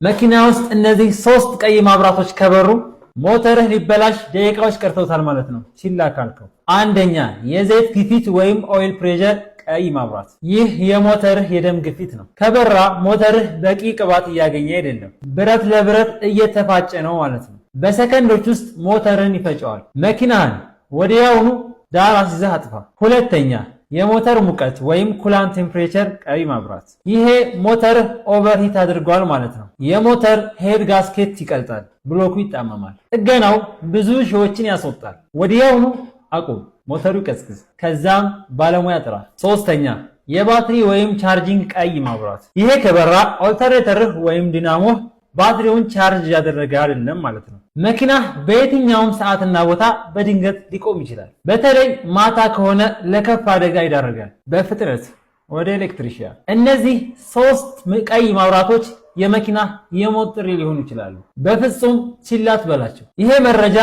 መኪና ውስጥ እነዚህ 3 ቀይ ማብራቶች ከበሩ ሞተርህ ሊበላሽ ደቂቃዎች ቀርተውታል ማለት ነው። ችላ ካልከው አንደኛ የዘይት ግፊት ወይም ኦይል ፕሬሸር ቀይ ማብራት። ይህ የሞተርህ የደም ግፊት ነው። ከበራ ሞተርህ በቂ ቅባት እያገኘ አይደለም፣ ብረት ለብረት እየተፋጨ ነው ማለት ነው። በሰከንዶች ውስጥ ሞተርን ይፈጨዋል። መኪናህን ወዲያውኑ ዳር አስይዘህ አጥፋ። ሁለተኛ የሞተር ሙቀት ወይም ኩላንት ቴምፕሬቸር ቀይ ማብራት። ይሄ ሞተርህ ኦቨርሂት አድርጓል ማለት ነው። የሞተር ሄድ ጋስኬት ይቀልጣል፣ ብሎኩ ይጣመማል። ጥገናው ብዙ ሺዎችን ያስወጣል። ወዲያውኑ አቁም፣ ሞተሩ ይቀዝቅዝ፣ ከዛም ባለሙያ ጥራ። ሶስተኛ የባትሪ ወይም ቻርጂንግ ቀይ ማብራት። ይሄ ከበራ ኦልተርኔተርህ ወይም ዲናሞህ ባትሪውን ቻርጅ ያደረገ አይደለም ማለት ነው። መኪና በየትኛውም ሰዓትና ቦታ በድንገት ሊቆም ይችላል። በተለይ ማታ ከሆነ ለከፍ አደጋ ይዳረጋል። በፍጥነት ወደ ኤሌክትሪሺያን። እነዚህ 3 ቀይ ማብራቶች የመኪና የሞት ጥሪ ሊሆኑ ይችላሉ። በፍጹም ችላ አትበላቸው። ይሄ መረጃ